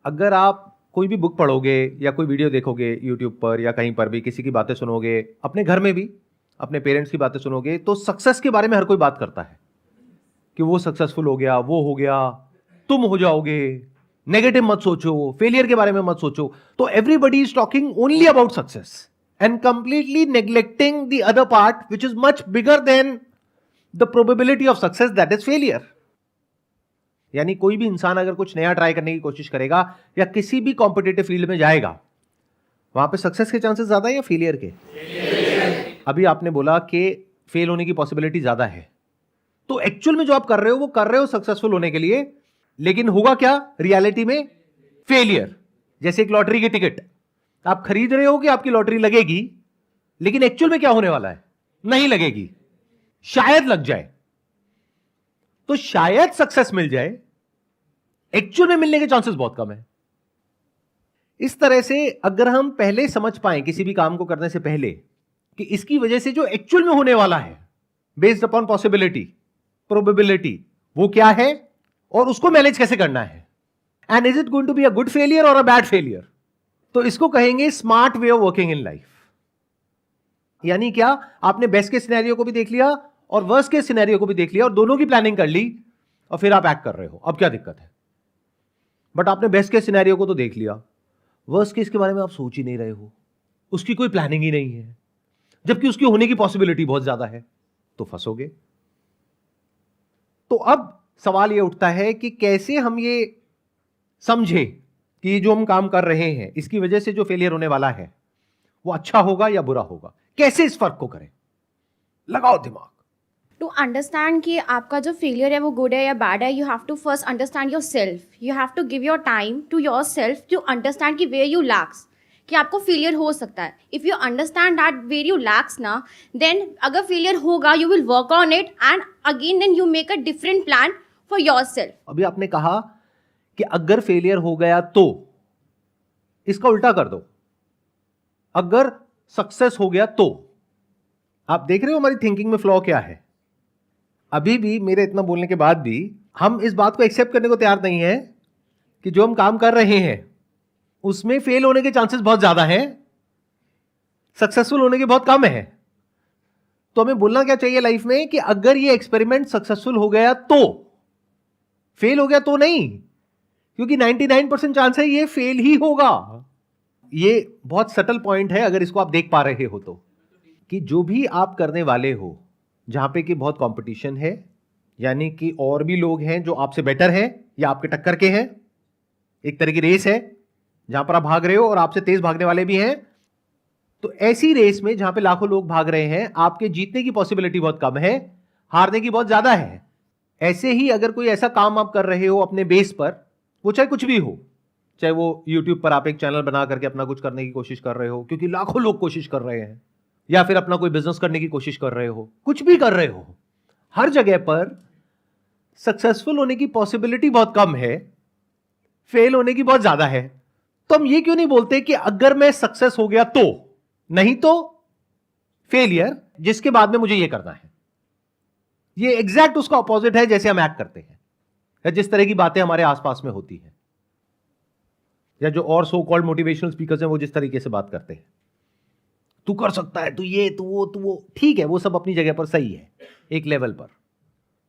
अगर आप कोई भी बुक पढ़ोगे या कोई वीडियो देखोगे यूट्यूब पर या कहीं पर भी, किसी की बातें सुनोगे, अपने घर में भी अपने पेरेंट्स की बातें सुनोगे, तो सक्सेस के बारे में हर कोई बात करता है कि वो सक्सेसफुल हो गया, वो हो गया, तुम हो जाओगे, नेगेटिव मत सोचो, फेलियर के बारे में मत सोचो। तो everybody is talking only about success and completely neglecting the other part which is much bigger than the probability of success, that is failure. यानी कोई भी इंसान अगर कुछ नया ट्राई करने की कोशिश करेगा या किसी भी कॉम्पिटिटिव फील्ड में जाएगा, वहां पे सक्सेस के चांसेस ज्यादा है या फेलियर के? अभी आपने बोला कि फेल होने की पॉसिबिलिटी ज्यादा है, तो एक्चुअल में जो आप कर रहे हो वो कर रहे हो सक्सेसफुल होने के लिए, लेकिन होगा क्या रियलिटी में? फेलियर। जैसे एक लॉटरी की टिकट आप खरीद रहे हो कि आपकी लॉटरी लगेगी, लेकिन एक्चुअल में क्या होने वाला है? नहीं लगेगी, शायद लग जाए। तो शायद सक्सेस मिल जाए, एक्चुअल में मिलने के चांसेस बहुत कम है। इस तरह से अगर हम पहले समझ पाए किसी भी काम को करने से पहले कि इसकी वजह से जो एक्चुअल में होने वाला है, बेस्ड अपॉन पॉसिबिलिटी, प्रोबेबिलिटी, वो क्या है और उसको मैनेज कैसे करना है, and is it going to be a good failure और अ बैड फेलियर, तो इसको कहेंगे smart way of working in life. यानी क्या? आपने बेस्ट के सिनेरियो को भी देख लिया और वर्स्ट के सिनेरियो को भी देख लिया और दोनों की प्लानिंग कर ली और फिर आप एक्ट कर रहे हो। अब क्या दिक्कत है? बट आपने बेस्ट के सिनेरियो को तो देख लिया, वर्स्ट केस के बारे में आप सोच ही नहीं रहे हो, उसकी कोई प्लानिंग ही नहीं है, जबकि उसकी होने की पॉसिबिलिटी बहुत ज्यादा है, तो फंसोगे। तो अब सवाल यह उठता है कि कैसे हम ये समझे कि जो हम काम कर रहे हैं इसकी वजह से जो फेलियर होने वाला है वो अच्छा होगा या बुरा होगा, कैसे इस फर्क को करें? लगाओ दिमाग। टू अंडरस्टैंड कि आपका जो फेलियर है वो गुड है या बैड है, you have to first understand yourself. You have to give your time to yourself to understand कि वेयर यू लैक्स, कि आपको फेलियर हो सकता है। If you understand that where you lacks ना, देन अगर failure होगा you will work on it and again then you make a different plan for yourself. अभी आपने कहा कि अगर फेलियर हो गया तो, इसका उल्टा कर दो, अगर सक्सेस हो गया तो। आप देख रहे हो हमारी थिंकिंग में फ्लॉ क्या है? अभी भी मेरे इतना बोलने के बाद भी हम इस बात को एक्सेप्ट करने को तैयार नहीं है कि जो हम काम कर रहे हैं उसमें फेल होने के चांसेस बहुत ज्यादा हैं, सक्सेसफुल होने के बहुत कम है। तो हमें बोलना क्या चाहिए लाइफ में कि अगर ये एक्सपेरिमेंट सक्सेसफुल हो गया तो, फेल हो गया तो नहीं, क्योंकि 99% चांस है ये फेल ही होगा। ये बहुत सटल पॉइंट है अगर इसको आप देख पा रहे हो तो, कि जो भी आप करने वाले हो जहां पे कि बहुत कंपटीशन है, यानी कि और भी लोग हैं जो आपसे बेटर हैं या आपके टक्कर के हैं, एक तरह की रेस है जहां पर आप भाग रहे हो और आपसे तेज भागने वाले भी हैं, तो ऐसी रेस में जहां पे लाखों लोग भाग रहे हैं, आपके जीतने की पॉसिबिलिटी बहुत कम है, हारने की बहुत ज्यादा है। ऐसे ही अगर कोई ऐसा काम आप कर रहे हो अपने बेस पर, वो चाहे कुछ भी हो, चाहे वो यूट्यूब पर आप एक चैनल बना करके अपना कुछ करने की कोशिश कर रहे हो क्योंकि लाखों लोग कोशिश कर रहे हैं, या फिर अपना कोई बिजनेस करने की कोशिश कर रहे हो, कुछ भी कर रहे हो, हर जगह पर सक्सेसफुल होने की पॉसिबिलिटी बहुत कम है, फेल होने की बहुत ज्यादा है। तो हम ये क्यों नहीं बोलते कि अगर मैं सक्सेस हो गया तो, नहीं तो फेलियर, जिसके बाद में मुझे ये करना है। ये एग्जैक्ट उसका ऑपोजिट है जैसे हम एक्ट करते हैं या जिस तरह की बातें हमारे आसपास में होती है, या जो और सो कॉल्ड मोटिवेशनल स्पीकर्स हैं वो जिस तरीके से बात करते हैं, तू कर सकता है, तू ये, तू वो, ठीक है, वो सब अपनी जगह पर सही है एक लेवल पर।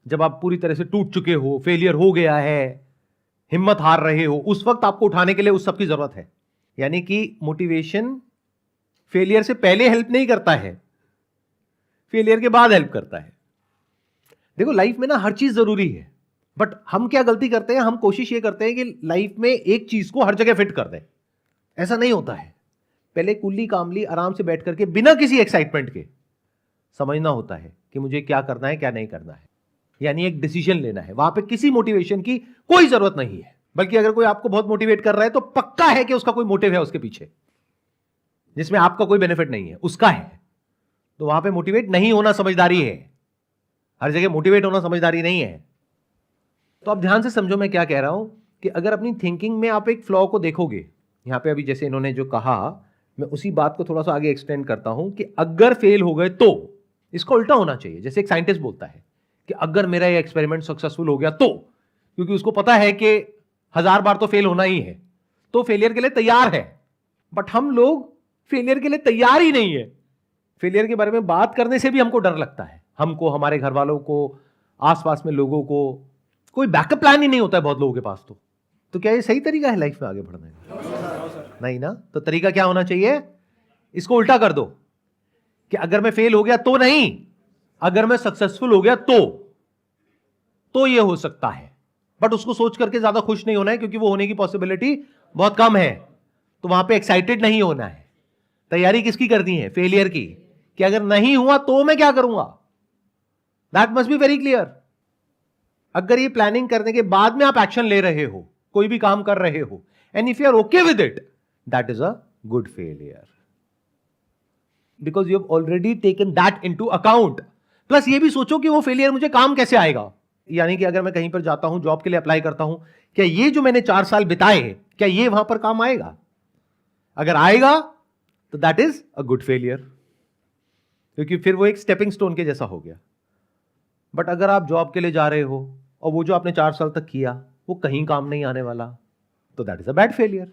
जब आप पूरी तरह से टूट चुके हो, फेलियर हो गया है, हिम्मत हार रहे हो, उस वक्त आपको उठाने के लिए उस सब की जरूरत है। यानी कि मोटिवेशन फेलियर से पहले हेल्प नहीं करता है, फेलियर के बाद हेल्प करता है। देखो लाइफ में ना हर चीज जरूरी है, बट हम क्या गलती करते हैं, हम कोशिश ये करते हैं कि लाइफ में एक चीज को हर जगह फिट कर दें। ऐसा नहीं होता है। पहले कुल्ली कामली आराम से बैठ करके बिना किसी एक्साइटमेंट के समझना होता है कि मुझे क्या करना है क्या नहीं करना है, यानी एक डिसीजन लेना है। वहां पे किसी मोटिवेशन की कोई जरूरत नहीं है, बल्कि अगर कोई आपको बहुत मोटिवेट कर रहा है तो पक्का है कि उसका कोई मोटिव है उसके पीछे जिसमें आपका कोई बेनिफिट नहीं है, उसका है। तो वहां पे मोटिवेट नहीं होना समझदारी है, हर जगह मोटिवेट होना समझदारी नहीं है। तो आप ध्यान से समझो मैं क्या कह रहा हूं कि अगर अपनी थिंकिंग में आप एक फ्लॉ को देखोगे, यहां पे अभी जैसे इन्होंने जो कहा, मैं उसी बात को थोड़ा सा आगे एक्सटेंड करता हूं कि अगर फेल हो गए तो, इसका उल्टा होना चाहिए। जैसे एक साइंटिस्ट बोलता है कि अगर मेरा ये एक्सपेरिमेंट सक्सेसफुल हो गया तो, क्योंकि उसको पता है कि 1000 बार तो फेल होना ही है, तो फेलियर के लिए तैयार है। बट हम लोग फेलियर के लिए तैयार ही नहीं है। फेलियर के बारे में बात करने से भी हमको डर लगता है, हमको, हमारे घर वालों को, आसपास में लोगों को। कोई बैकअप प्लान ही नहीं होता है बहुत लोगों के पास। तो क्या ये सही तरीका है लाइफ में आगे बढ़ने का? नहीं ना। तो तरीका क्या होना चाहिए? इसको उल्टा कर दो कि अगर मैं फेल हो गया तो नहीं, अगर मैं सक्सेसफुल हो गया तो ये हो सकता है। बट उसको सोच करके ज्यादा खुश नहीं होना है, क्योंकि वो होने की पॉसिबिलिटी बहुत कम है। तो वहां पे एक्साइटेड नहीं होना है। तैयारी किसकी करनी है? फेलियर की, कि अगर नहीं हुआ तो मैं क्या करूंगा। That must be very clear. अगर ये प्लानिंग करने के बाद में आप एक्शन ले रहे हो, कोई भी काम कर रहे हो, and if you are okay with it, that is a good failure, because you have already taken that into account. Plus ये भी सोचो कि वो फेलियर मुझे काम कैसे आएगा। यानी कि अगर मैं कहीं पर जाता हूं, जॉब के लिए अप्लाई करता हूं, क्या ये जो मैंने 4 साल बिताए, क्या ये वहां पर काम आएगा? अगर आएगा तो that is a good failure, क्योंकि फिर वो एक स्टेपिंग स्टोन के जैसा हो गया। बट अगर आप जॉब के लिए जा रहे हो और वो जो आपने 4 साल तक किया वो कहीं काम नहीं आने वाला, तो that is a bad failure.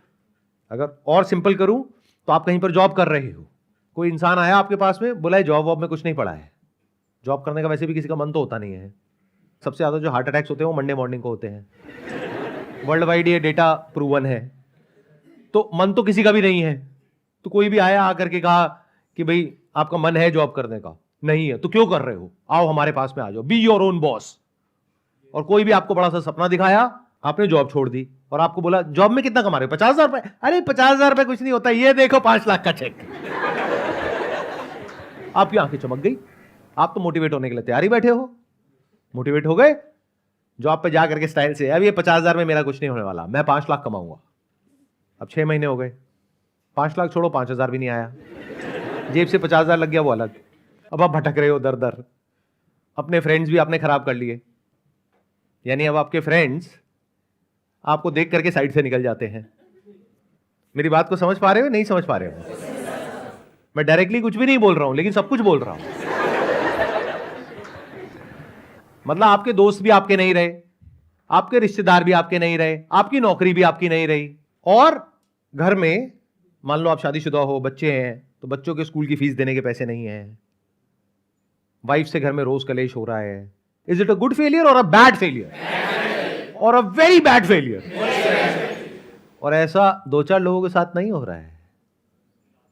अगर और सिंपल करूं तो आप कहीं पर जॉब कर रहे हो, कोई इंसान आया आपके पास में, बोला जॉब वॉब में कुछ नहीं पड़ा है। जॉब करने का वैसे भी किसी का मन तो होता नहीं है। सबसे ज्यादा जो हार्ट अटैक्स होते हैं वो मंडे मॉर्निंग को होते हैं। वर्ल्ड वाइड ये डेटा प्रूवन है। तो मन तो किसी का भी नहीं है। तो कोई भी आया आकर के कहा कि भाई आपका मन है जॉब करने का? नहीं है। तो क्यों कर रहे हो? आओ हमारे पास में आ जाओ, बी योर ओन बॉस। और कोई भी आपको बड़ा सा सपना दिखाया, आपने जॉब छोड़ दी और आपको बोला जॉब में कितना कमा रहे हो? 50,000 रुपए। अरे 50,000 रुपए कुछ नहीं होता, ये देखो 5 लाख का चेक। आपकी आंखें चमक गई। आप तो मोटिवेट होने के लिए तैयार ही बैठे हो। मोटिवेट हो गए जॉब पे जाकर के स्टाइल से, अब ये 50,000 में मेरा कुछ नहीं होने वाला, मैं 5 लाख कमाऊंगा। अब 6 महीने हो गए, 5 लाख छोड़ो 5,000 भी नहीं आया, जेब से 50,000 लग गया वो अलग। अब आप भटक रहे हो दर दर। अपने फ्रेंड्स भी आपने खराब कर लिए। यानी अब आपके फ्रेंड्स आपको देख करके साइड से निकल जाते हैं। मेरी बात को समझ पा रहे हो? नहीं समझ पा रहे हो? मैं डायरेक्टली कुछ भी नहीं बोल रहा हूं, लेकिन सब कुछ बोल रहा हूं। मतलब आपके दोस्त भी आपके नहीं रहे, आपके रिश्तेदार भी आपके नहीं रहे, आपकी नौकरी भी आपकी नहीं रही, और घर में मान लो आप शादीशुदा हो, बच्चे हैं, तो बच्चों के स्कूल की फीस देने के पैसे नहीं है, वाइफ से घर में रोज कलेश हो रहा है। Is it a good failure और अ बैड फेलियर? और अ वेरी बैड फेलियर। और ऐसा 2-4 लोगों के साथ नहीं हो रहा है,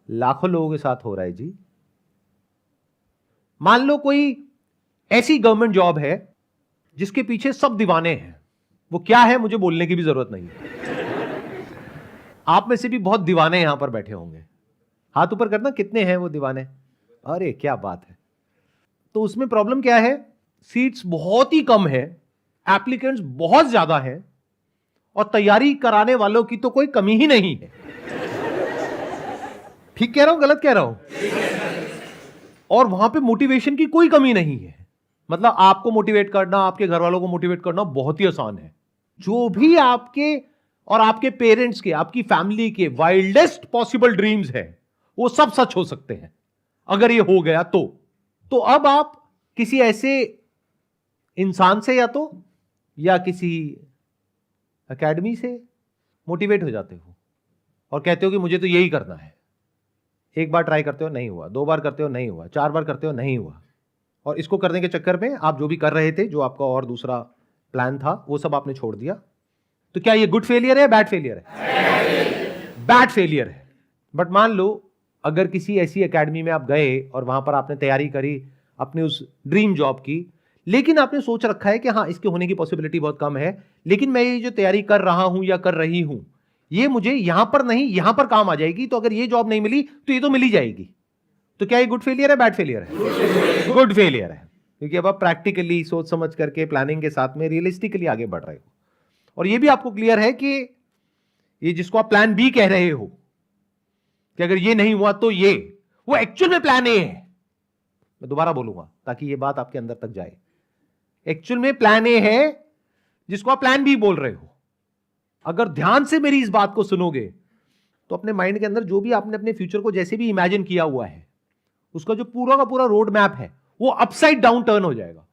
लाखों लोगों के साथ हो रहा है जी। मान लो कोई ऐसी गवर्नमेंट जॉब है जिसके पीछे सब दीवाने हैं। वो क्या है मुझे बोलने की भी जरूरत नहीं है। आप में से भी बहुत दीवाने यहां पर बैठे होंगे। हाथ ऊपर करना, कितने हैं वो दीवाने? अरे क्या बात है। तो उसमें प्रॉब्लम क्या है? सीट्स बहुत ही कम है, एप्लीकेंट्स बहुत ज्यादा है, और तैयारी कराने वालों की तो कोई कमी ही नहीं है। ठीक कह रहा हूं, गलत कह रहा हूं? और वहां पे मोटिवेशन की कोई कमी नहीं है। मतलब आपको मोटिवेट करना, आपके घर वालों को मोटिवेट करना बहुत ही आसान है। जो भी आपके और आपके पेरेंट्स के, आपकी फैमिली के वाइल्डेस्ट पॉसिबल ड्रीम्स है, वो सब सच हो सकते हैं अगर ये हो गया तो अब आप किसी ऐसे इंसान से या किसी एकेडमी से मोटिवेट हो जाते हो और कहते हो कि मुझे तो यही करना है। एक बार ट्राई करते हो नहीं हुआ, 2 बार करते हो नहीं हुआ, 4 बार करते हो नहीं हुआ, और इसको करने के चक्कर में आप जो भी कर रहे थे, जो आपका और दूसरा प्लान था, वो सब आपने छोड़ दिया। तो क्या ये गुड फेलियर है, बैड फेलियर है? बैड फेलियर है। बट मान लो अगर किसी ऐसी एकेडमी में आप गए और वहां पर आपने तैयारी करी अपनी उस ड्रीम जॉब की, लेकिन आपने सोच रखा है कि हाँ इसके होने की पॉसिबिलिटी बहुत कम है, लेकिन मैं ये जो तैयारी कर रहा हूं या कर रही हूं, ये मुझे यहां पर नहीं यहां पर काम आ जाएगी, तो अगर ये जॉब नहीं मिली तो ये तो मिल ही जाएगी। तो क्या ये गुड फेलियर है, बैड फेलियर है? गुड फेलियर है, क्योंकि अब आप प्रैक्टिकली सोच समझ करके प्लानिंग के साथ में रियलिस्टिकली आगे बढ़ रहे हो। और ये भी आपको क्लियर है कि ये जिसको आप प्लान बी कह रहे हो कि अगर ये नहीं हुआ तो ये, वो एक्चुअल में प्लान ए है। मैं दोबारा बोलूंगा ताकि ये बात आपके अंदर तक जाए। एक्चुअल में प्लान ए है जिसको आप प्लान बी बोल रहे हो। अगर ध्यान से मेरी इस बात को सुनोगे तो अपने माइंड के अंदर जो भी आपने अपने फ्यूचर को जैसे भी इमेजिन किया हुआ है, उसका जो पूरा का पूरा रोड मैप है वो अपसाइड डाउन टर्न हो जाएगा।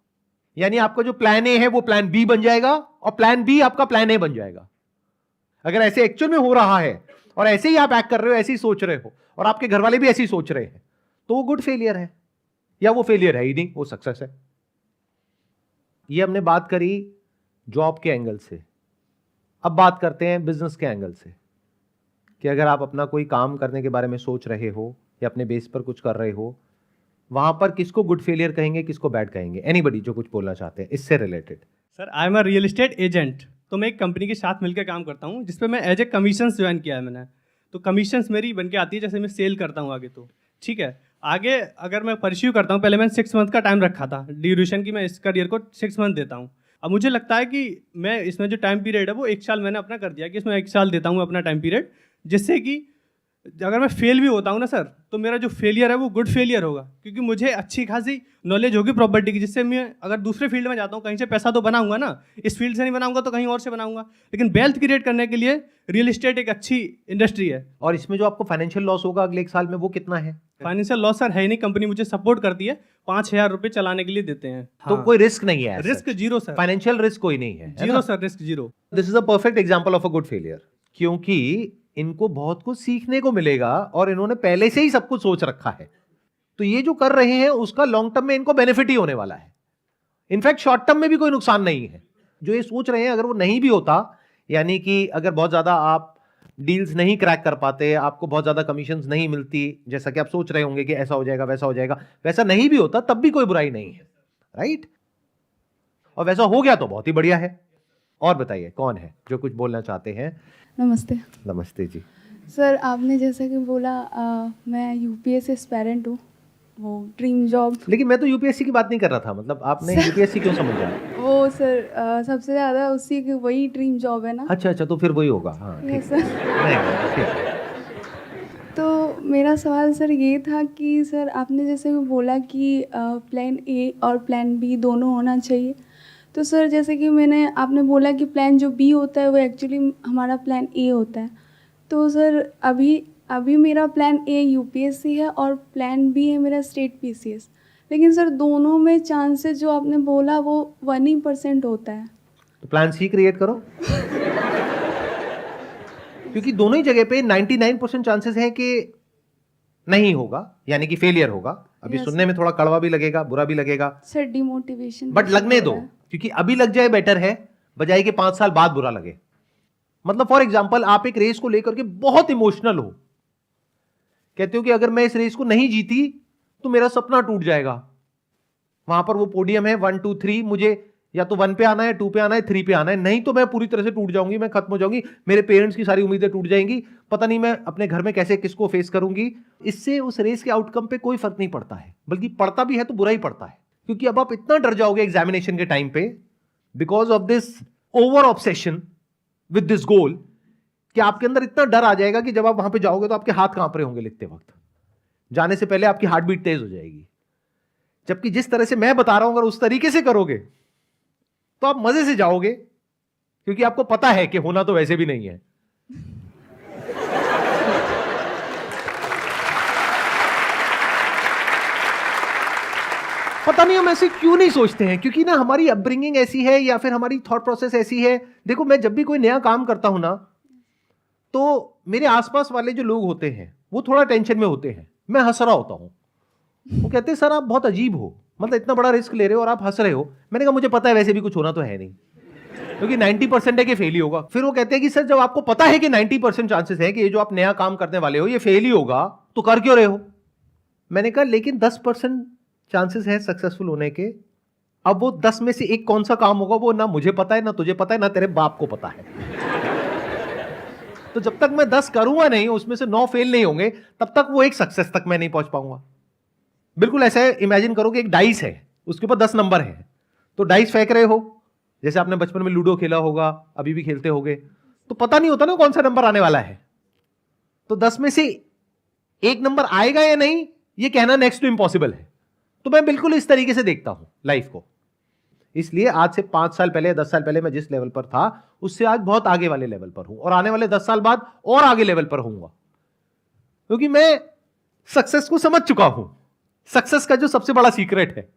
यानी आपका जो प्लान ए है वो प्लान बी बन जाएगा और प्लान बी आपका प्लान ए बन जाएगा। अगर ऐसे एक्चुअल में हो रहा है और ऐसे ही आप एक्ट कर रहे हो, ऐसे ही सोच रहे हो और आपके घर वाले भी ऐसे ही सोच रहे हैं, तो वो गुड फेलियर है, या वो फेलियर है ही नहीं, वो सक्सेस है। ये हमने बात करी जॉब के एंगल से। अब बात करते हैं बिजनेस के एंगल से, कि अगर आप अपना कोई काम करने के बारे में सोच रहे हो या अपने बेस पर कुछ कर रहे हो, वहां पर किसको गुड फेलियर कहेंगे, किसको बैड कहेंगे? एनीबडी जो कुछ बोलना चाहते हैं इससे related. Sir I am a real estate agent, तो मैं एक कंपनी के साथ मिलकर काम करता हूँ जिसपे मैं एज ए कमीशंस ज्वाइन किया है मैंने। तो कमीशंस मेरी बन के आती है जैसे मैं सेल करता हूँ आगे, तो ठीक है। आगे अगर मैं परस्यू करता हूँ, पहले मैंने 6 मंथ का टाइम रखा था ड्यूरेशन की, मैं इस करियर को 6 मंथ देता हूँ। अब मुझे लगता है कि मैं इसमें जो टाइम पीरियड है वो 1 साल मैंने अपना कर दिया कि इसमें 1 साल देता हूँ अपना टाइम पीरियड, जिससे कि अगर मैं फेल भी होता हूँ ना सर, तो मेरा जो फेलियर है वो गुड फेलियर होगा, क्योंकि मुझे अच्छी खासी नॉलेज होगी प्रॉपर्टी की, जिससे मैं अगर दूसरे फील्ड में जाता हूँ कहीं से पैसा तो बनाऊंगा ना, इस फील्ड से नहीं बनाऊंगा तो कहीं और से बनाऊंगा। लेकिन वेल्थ क्रिएट करने के लिए रियल एस्टेट एक अच्छी इंडस्ट्री है। और इसमें जो आपको फाइनेंशियल लॉस होगा अगले 1 साल में, वो कितना है? फाइनेंशियल लॉस सर है ही नहीं, कंपनी मुझे सपोर्ट करती है, 5,000 रुपये चलाने के लिए देते हैं। तो कोई रिस्क नहीं है, risk zero sir, financial risk कोई नहीं है, zero sir, risk zero. This is a perfect example of a good failure, क्योंकि इनको बहुत कुछ सीखने को मिलेगा और इन्होंने पहले से ही सब कुछ सोच रखा है। तो ये जो कर रहे हैं उसका लॉन्ग टर्म में इनको बेनिफिट ही होने वाला है। इनफैक्ट शॉर्ट टर्म में भी कोई नुकसान नहीं है। जो ये सोच रहे हैं अगर वो नहीं भी होता, यानी कि अगर बहुत ज्यादा आप डील्स नहीं क्रैक कर पाते, आपको बहुत ज्यादा कमीशंस नहीं मिलती, जैसा कि आप सोच रहे होंगे कि ऐसा हो जाएगा वैसा हो जाएगा, वैसा नहीं भी होता तब भी कोई बुराई नहीं है, राइट? और वैसा हो गया तो बहुत ही बढ़िया है। और बताइए कौन है जो कुछ बोलना चाहते हैं? नमस्ते नमस्ते जी। सर, आपने जैसा कि बोला मैं यूपीएससी एस्पायरेंट हूँ, वो ड्रीम जॉब। लेकिन मैं तो यूपीएससी की बात नहीं कर रहा था, मतलब आपने यूपीएससी क्यों समझा? वो सर सबसे ज़्यादा उसी की वही ड्रीम जॉब है ना। अच्छा, तो फिर वही होगा। हाँ ठीक यस है। सर। नहीं, ठीक है। तो मेरा सवाल सर ये था कि सर आपने जैसे कि बोला कि प्लान ए और प्लान बी दोनों होना चाहिए। तो सर जैसे कि आपने बोला कि प्लान जो बी होता है वो एक्चुअली हमारा प्लान ए होता है। तो सर अभी मेरा प्लान ए यूपीएससी है और प्लान बी है मेरा स्टेट पीसीएस। लेकिन सर दोनों में चांसेस जो आपने बोला वो 1% होता है। तो प्लान सी क्रिएट करो। क्योंकि दोनों ही जगह पे 99% चांसेस है कि नहीं होगा, यानी कि फेलियर होगा। अभी Yes, सुनने में थोड़ा कड़वा भी लगेगा, बुरा भी लगेगा, सर डिमोटिवेशन बट लगने दो, क्योंकि अभी लग जाए बेटर है बजाय कि 5 साल बाद बुरा लगे। मतलब फॉर एग्जाम्पल आप एक रेस को लेकर के बहुत इमोशनल हो, कहते हो कि अगर मैं इस रेस को नहीं जीती तो मेरा सपना टूट जाएगा। वहां पर वो पोडियम है 1 2 3, मुझे या तो 1 पे आना है, 2 पे आना है, 3 पे आना है, नहीं तो मैं पूरी तरह से टूट जाऊंगी, मैं खत्म हो जाऊंगी, मेरे पेरेंट्स की सारी उम्मीदें टूट जाएंगी, पता नहीं मैं अपने घर में कैसे किसको फेस करूंगी। इससे उस रेस के आउटकम पे कोई फर्क नहीं पड़ता है, बल्कि पड़ता भी है तो बुरा ही पड़ता है। क्योंकि अब आप इतना डर जाओगे एग्जामिनेशन के टाइम पे because of this over obsession with this goal, कि आपके अंदर इतना डर आ जाएगा कि जब आप वहां पे जाओगे तो आपके हाथ कांप रहे होंगे लिखते वक्त, जाने से पहले आपकी हार्ट बीट तेज हो जाएगी। जबकि जिस तरह से मैं बता रहा हूं अगर उस तरीके से करोगे तो आप मजे से जाओगे, क्योंकि आपको पता है कि होना तो वैसे भी नहीं है। पता नहीं हम ऐसे क्यों नहीं सोचते हैं, क्योंकि ना हमारी अपब्रिंगिंग ऐसी है या फिर हमारी थॉट प्रोसेस ऐसी है। देखो मैं जब भी कोई नया काम करता हूं ना, तो मेरे आसपास वाले जो लोग होते हैं वो थोड़ा टेंशन में होते हैं, मैं हंस रहा होता हूं। वो कहते हैं सर आप बहुत अजीब हो, मतलब इतना बड़ा रिस्क ले रहे हो और आप हंस रहे हो। मैंने कहा मुझे पता है वैसे भी कुछ होना तो है नहीं, क्योंकि 90% है कि फेल ही होगा। फिर वो कहते हैं कि सर जब आपको पता है कि 90% चांसेस है कि ये जो आप नया काम करने वाले हो ये फेल ही होगा, तो कर क्यों रहे हो? मैंने कहा लेकिन 10% चांसेस है सक्सेसफुल होने के। अब वो 10 में से एक कौन सा काम होगा वो ना मुझे पता है, ना तुझे पता है, ना तेरे बाप को पता है। तो जब तक मैं 10 करूंगा नहीं, उसमें से 9 फेल नहीं होंगे, तब तक वो एक सक्सेस तक मैं नहीं पहुंच पाऊंगा। बिल्कुल ऐसे इमेजिन करो कि एक डाइस है, उसके ऊपर 10 नंबर है, तो डाइस फेंक रहे हो, जैसे आपने बचपन में लूडो खेला होगा, अभी भी खेलते होगे, तो पता नहीं होता ना कौन सा नंबर आने वाला है। तो 10 में से एक नंबर आएगा या नहीं ये कहना नेक्स्ट टू इम्पॉसिबल है। तो मैं बिल्कुल इस तरीके से देखता हूं लाइफ को। इसलिए आज से 5 साल पहले, 10 साल पहले मैं जिस लेवल पर था उससे आज बहुत आगे वाले लेवल पर हूं, और आने वाले 10 साल बाद और आगे लेवल पर होऊंगा, क्योंकि मैं सक्सेस को समझ चुका हूं। सक्सेस का जो सबसे बड़ा सीक्रेट है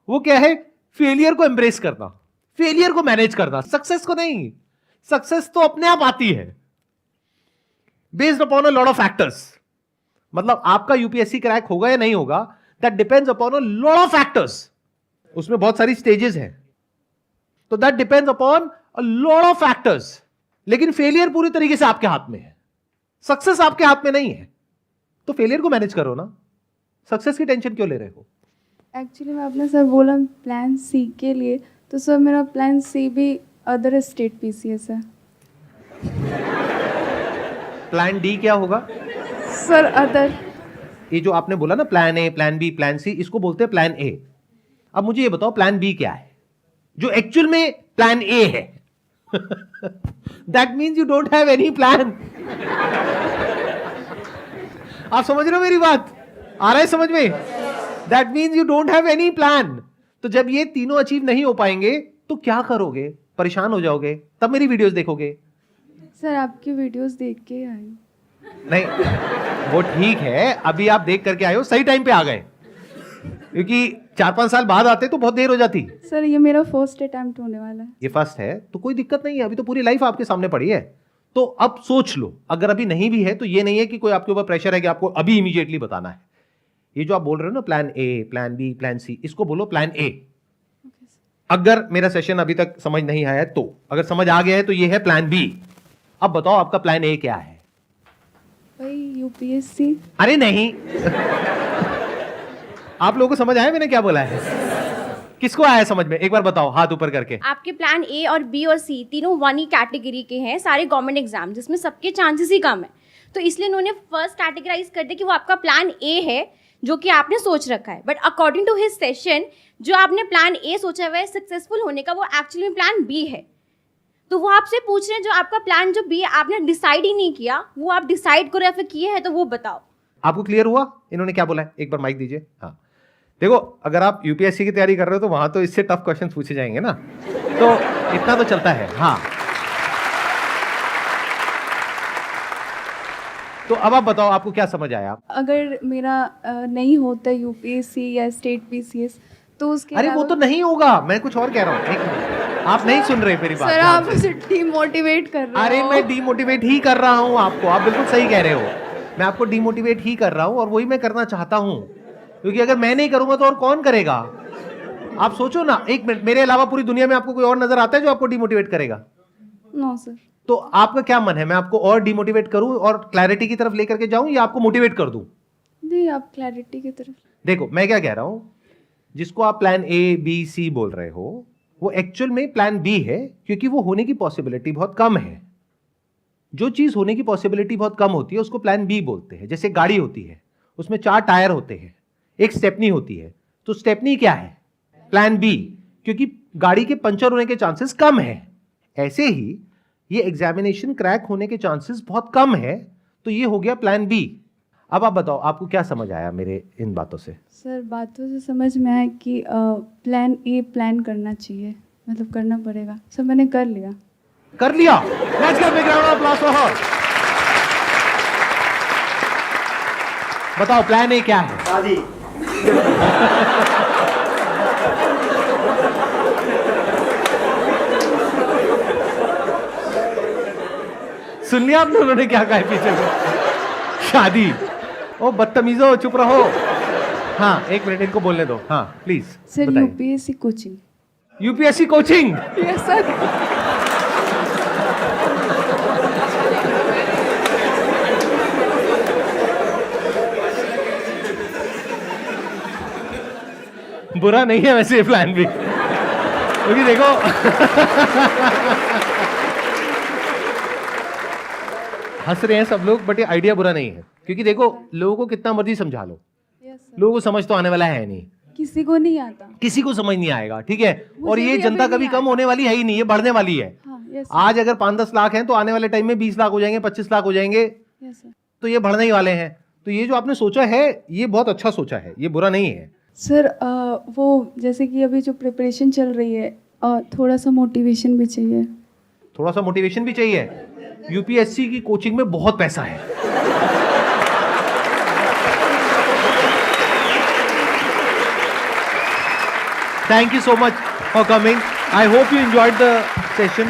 वो क्या है? फेलियर को एम्ब्रेस करना, फेलियर को मैनेज करना, सक्सेस को नहीं। सक्सेस तो अपने आप आती है, based upon a lot of factors. मतलब आपका यूपीएससी क्रैक होगा या नहीं होगा, that depends upon a lot of factors. उसमें बहुत सारी स्टेजेस हैं, तो that depends upon a lot of factors. लेकिन फेलियर पूरी तरीके से आपके हाथ में है, सक्सेस आपके हाथ में नहीं है। तो फेलियर को मैनेज करो ना, सक्सेस की टेंशन क्यों ले रहे हो? एक्चुअली मैं आपने सर बोला प्लान सी के लिए, तो सर मेरा प्लान सी भी अदर स्टेट पीसीएस है। प्लान डी क्या होगा? Sir other. ये जो आपने बोला ना plan A, plan B, plan C, इसको बोलते हैं प्लान ए। अब मुझे ये बताओ प्लान बी क्या है, जो एक्चुअल में प्लान ए है? That means you don't have any plan. आप समझ रहे हो मेरी बात? आ रहा है समझ में? That means you don't have any plan. तो जब ये तीनों अचीव नहीं हो पाएंगे तो क्या करोगे? परेशान हो जाओगे, तब मेरी वीडियोस देखोगे। सर आपकी वीडियोस देख के आई। नहीं, वो ठीक है, अभी आप देख करके आए हो, सही टाइम पे आ गए, क्योंकि 4-5 साल बाद आते तो बहुत देर हो जाती। सर ये मेरा फर्स्ट अटेम्प्ट होने वाला है। ये फर्स्ट है तो कोई दिक्कत नहीं है, अभी तो पूरी लाइफ आपके सामने पड़ी है। तो अब सोच लो, अगर अभी नहीं भी है तो ये नहीं है कि कोई आपके ऊपर प्रेशर है कि आपको अभी इमीडिएटली बताना है। ये जो आप बोल रहे हो ना plan A, plan B, plan C, इसको बोलो प्लान ए। अगर मेरा सेशन अभी तक समझ नहीं आया है तो, अगर समझ आ गया है तो ये है प्लान बी। अब बताओ आपका प्लान ए क्या है? भाई यूपीएससी। अरे नहीं। आप लोगों को समझ आया मैंने क्या बोला है? किसको आया समझ में? एक बार बताओ हाथ ऊपर करके। आपके प्लान ए और बी और सी तीनों वन ही कैटेगरी के हैं, सारे गवर्नमेंट एग्जाम जिसमें सबके चांसेस ही कम है। तो इसलिए उन्होंने फर्स्ट कैटेगराइज कर दिया कि वो आपका प्लान ए है जो कि आपने सोच रखा है। But according to his session, जो आपने प्लान ए सोचा हुआ है सक्सेसफुल होने का, वो एक्चुअली में प्लान बी है। तो वो आपसे पूछ रहे हैं जो आपका प्लान जो बी है आपने डिसाइड ही नहीं किया, वो आप डिसाइड करो या फिर किए हैं, तो वो बताओ। आपको क्लियर हुआ इन्होंने क्या बोला है? एक बार माइक दीजिए। हाँ देखो, अगर आप यूपीएससी की तैयारी कर रहे हो तो वहां तो इससे टफ क्वेश्चन पूछे जाएंगे ना, तो इतना तो चलता है। हाँ तो अब आप बताओ आपको क्या समझ आया? अगर मेरा नहीं होता यूपीएससी या स्टेट पीसीएस तो उसके अरे वो तो नहीं होगा, मैं कुछ और कह रहा हूँ। एक मिनट, आप नहीं सुन रहे मेरी बात। सर आप मुझे डिमोटिवेट कर रहे हो। अरे मैं डिमोटिवेट ही कर रहा हूँ आपको, आप बिल्कुल सही कह रहे हो। मैं आपको डिमोटिवेट ही कर रहा हूँ और वही मैं करना चाहता हूँ, क्योंकि अगर मैं नहीं करूंगा तो और कौन करेगा? आप सोचो ना, एक मिनट, मेरे अलावा पूरी दुनिया में आपको कोई और नजर आता है जो आपको डिमोटिवेट करेगा? No sir. तो आपका क्या मन है, मैं आपको और डिमोटिवेट करूं और क्लैरिटी की तरफ लेकर के जाऊं या आपको मोटिवेट कर दूं? नहीं, आप क्लैरिटी की तरफ। देखो मैं क्या कह रहा हूं, जिसको आप प्लान ए बी सी बोल रहे हो वो एक्चुअल में प्लान बी है, क्योंकि वो होने की पॉसिबिलिटी बहुत कम है। जो चीज होने की पॉसिबिलिटी बहुत कम होती है उसको प्लान बी बोलते हैं। जैसे गाड़ी होती है, उसमें 4 टायर होते हैं, एक स्टेपनी होती है, तो स्टेपनी क्या है? प्लान बी, क्योंकि गाड़ी के पंचर होने के चांसेस कम है। ऐसे ही ये एग्जामिनेशन क्रैक होने के चांसेस बहुत कम है, तो ये हो गया प्लान बी। अब आप बताओ आपको क्या समझ आया मेरे इन बातों से? सर बातों से समझ में आया कि प्लान ए प्लान करना चाहिए, मतलब करना पड़ेगा। सर मैंने कर लिया। कर लिया? Let's give big round of applause for her. बताओ प्लान ए क्या है? शादी। सुन लिया आपने उन्होंने क्या कहा है पीछे से? शादी। ओ बदतमीजो, चुप रहो। हाँ एक मिनट इनको बोलने दो। हाँ प्लीज सर बताइए। UPSC coaching. UPSC coaching? Yes sir. बुरा नहीं है वैसे ये प्लान भी, क्योंकि देखो हंस रहे हैं सब लोग, बट ये आइडिया बुरा नहीं है, क्योंकि देखो लोगों को कितना मर्जी समझा लो, यस सर। लोगों को समझ तो आने वाला है नहीं, किसी को नहीं आता। किसी को समझ नहीं आएगा, ठीक है। और मुझे ये भी जनता अभी कभी नहीं कम होने वाली है ही नहीं, ये बढ़ने वाली है। हाँ यस आज अगर 5-10 लाख हैं तो आने वाले टाइम में 20 लाख हो जाएंगे, 25 लाख हो जाएंगे, यस सर। तो ये बढ़ने ही वाले हैं। तो ये जो आपने सोचा है ये बहुत अच्छा सोचा है, ये बुरा नहीं है। सर वो जैसे कि अभी जो प्रिपरेशन चल रही है, थोड़ा सा मोटिवेशन भी चाहिए। थोड़ा सा मोटिवेशन भी चाहिए। यूपीएससी की कोचिंग में बहुत पैसा है। Thank you so much for coming. I hope you enjoyed the session.